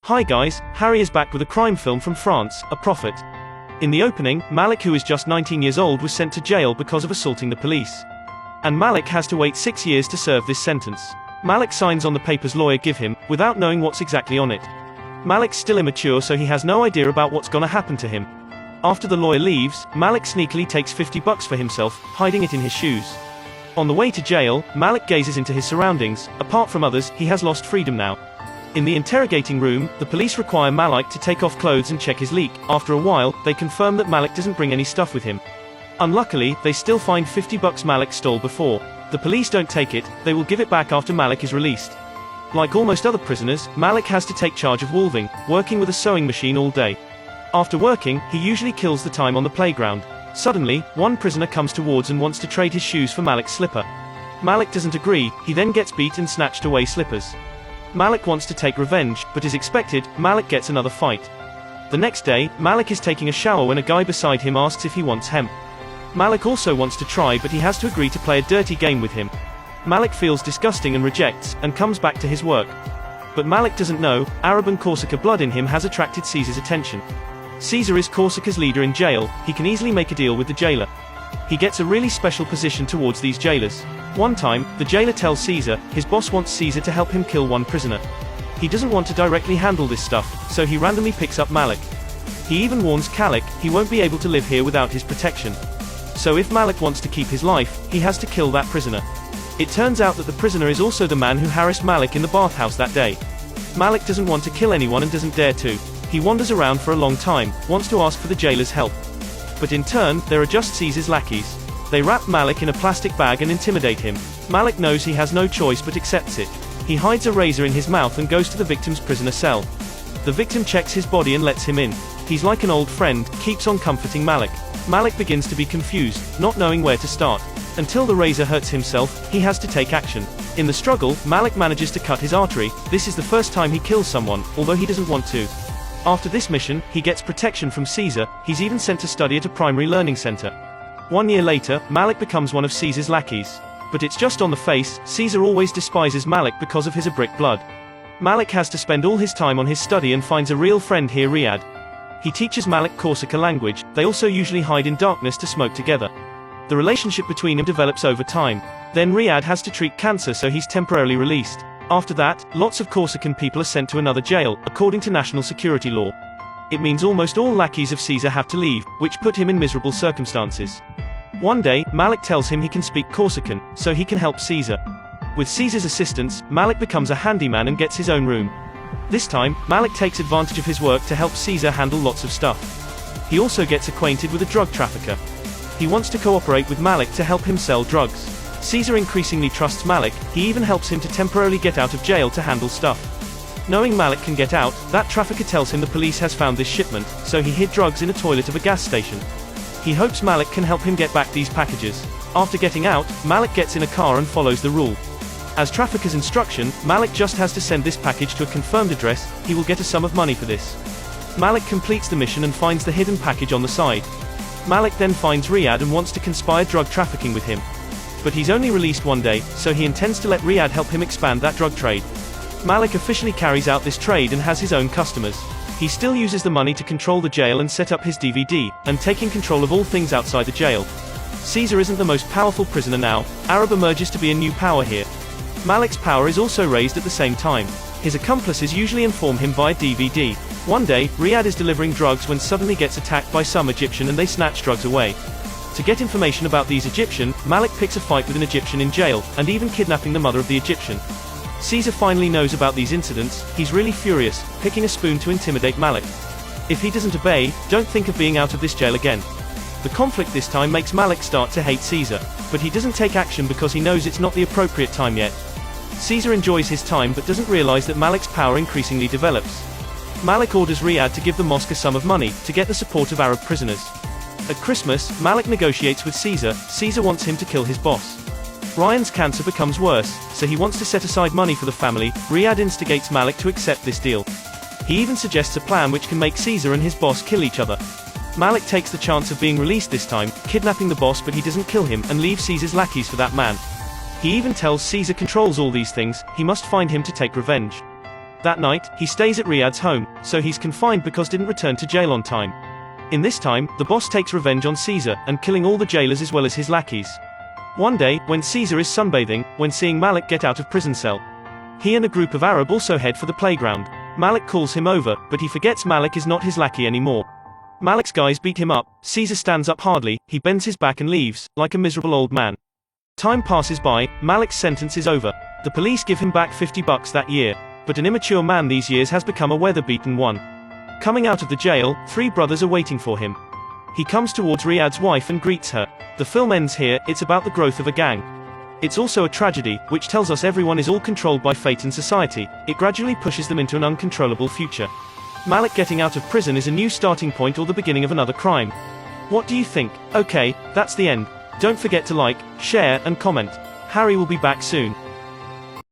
Hi guys, Harry is back with a crime film from France, A Prophet. In the opening, Malik, who is just 19 years old, was sent to jail because of assaulting the police. And Malik has to wait 6 years to serve this sentence. Malik signs on the papers lawyer give him, without knowing what's exactly on it. Malik's still immature, so he has no idea about what's gonna happen to him. After the lawyer leaves, Malik sneakily takes $50 for himself, hiding it in his shoes. On the way to jail, Malik gazes into his surroundings. Apart from others, he has lost freedom now. In the interrogating room, the police require Malik to take off clothes and check his leak. After a while, they confirm that Malik doesn't bring any stuff with him. Unluckily, they still find $50 Malik stole before. The police don't take it, they will give it back after Malik is released. Like almost other prisoners, Malik has to take charge of wolving, working with a sewing machine all day. After working, he usually kills the time on the playground. Suddenly, one prisoner comes towards and wants to trade his shoes for Malik's slipper. Malik doesn't agree, he then gets beat and snatched away slippers. Malik wants to take revenge, but as expected, Malik gets another fight. The next day, Malik is taking a shower when a guy beside him asks if he wants hemp. Malik also wants to try, but he has to agree to play a dirty game with him. Malik feels disgusting and rejects, and comes back to his work. But Malik doesn't know, Arab and Corsica blood in him has attracted Cesar's attention. Cesar is Corsica's leader in jail, he can easily make a deal with the jailer. He gets a really special position towards these jailers. One time, the jailer tells Cesar, his boss wants Cesar to help him kill one prisoner. He doesn't want to directly handle this stuff, so he randomly picks up Malik. He even warns Malik, he won't be able to live here without his protection. So if Malik wants to keep his life, he has to kill that prisoner. It turns out that the prisoner is also the man who harassed Malik in the bathhouse that day. Malik doesn't want to kill anyone and doesn't dare to. He wanders around for a long time, wants to ask for the jailer's help. But in turn, there are just Cesar's lackeys. They wrap Malik in a plastic bag and intimidate him. Malik knows he has no choice but accepts it. He hides a razor in his mouth and goes to the victim's prisoner cell. The victim checks his body and lets him in. He's like an old friend, keeps on comforting Malik. Malik begins to be confused, not knowing where to start. Until the razor hurts himself, he has to take action. In the struggle, Malik manages to cut his artery. This is the first time he kills someone, although he doesn't want to. After this mission, he gets protection from Cesar. He's even sent to study at a primary learning center. 1 year later, Malik becomes one of Cesar's lackeys. But it's just on the face, Cesar always despises Malik because of his Abric blood. Malik has to spend all his time on his study and finds a real friend here, Riyadh. He teaches Malik Corsica language. They also usually hide in darkness to smoke together. The relationship between them develops over time. Then Riyadh has to treat cancer, so he's temporarily released. After that, lots of Corsican people are sent to another jail, according to national security law. It means almost all lackeys of Cesar have to leave, which put him in miserable circumstances. One day, Malik tells him he can speak Corsican, so he can help Cesar. With Cesar's assistance, Malik becomes a handyman and gets his own room. This time, Malik takes advantage of his work to help Cesar handle lots of stuff. He also gets acquainted with a drug trafficker. He wants to cooperate with Malik to help him sell drugs. Cesar increasingly trusts Malik, he even helps him to temporarily get out of jail to handle stuff. Knowing Malik can get out, that trafficker tells him the police has found this shipment, so he hid drugs in a toilet of a gas station. He hopes Malik can help him get back these packages. After getting out, Malik gets in a car and follows the rule. As trafficker's instruction, Malik just has to send this package to a confirmed address. He will get a sum of money for this. Malik completes the mission and finds the hidden package on the side. Malik then finds Riyadh and wants to conspire drug trafficking with him. But he's only released 1 day, so he intends to let Riyadh help him expand that drug trade. Malik officially carries out this trade and has his own customers. He still uses the money to control the jail and set up his DVD, and taking control of all things outside the jail. Cesar isn't the most powerful prisoner now. Arab emerges to be a new power here. Malik's power is also raised at the same time. His accomplices usually inform him via DVD. One day, Riyadh is delivering drugs when suddenly gets attacked by some Egyptian and they snatch drugs away. To get information about these Egyptian, Malik picks a fight with an Egyptian in jail, and even kidnapping the mother of the Egyptian. Cesar finally knows about these incidents. He's really furious, picking a spoon to intimidate Malik. If he doesn't obey, don't think of being out of this jail again. The conflict this time makes Malik start to hate Cesar, but he doesn't take action because he knows it's not the appropriate time yet. Cesar enjoys his time but doesn't realize that Malik's power increasingly develops. Malik orders Riyadh to give the mosque a sum of money, to get the support of Arab prisoners. At Christmas, Malik negotiates with Cesar. Cesar wants him to kill his boss. Ryan's cancer becomes worse, so he wants to set aside money for the family. Riyadh instigates Malik to accept this deal. He even suggests a plan which can make Cesar and his boss kill each other. Malik takes the chance of being released this time, kidnapping the boss, but he doesn't kill him, and leaves Cesar's lackeys for that man. He even tells Cesar controls all these things, he must find him to take revenge. That night, he stays at Riyadh's home, so he's confined because didn't return to jail on time. In this time, the boss takes revenge on Cesar, and killing all the jailers as well as his lackeys. One day, when Cesar is sunbathing, when seeing Malik get out of prison cell, he and a group of Arab also head for the playground. Malik calls him over, but he forgets Malik is not his lackey anymore. Malik's guys beat him up, Cesar stands up hardly, he bends his back and leaves, like a miserable old man. Time passes by, Malik's sentence is over. The police give him back $50 that year. But an immature man these years has become a weather-beaten one. Coming out of the jail, 3 brothers are waiting for him. He comes towards Riyadh's wife and greets her. The film ends here, it's about the growth of a gang. It's also a tragedy, which tells us everyone is all controlled by fate and society. It gradually pushes them into an uncontrollable future. Malik getting out of prison is a new starting point or the beginning of another crime. What do you think? Okay, that's the end. Don't forget to like, share, and comment. Harry will be back soon.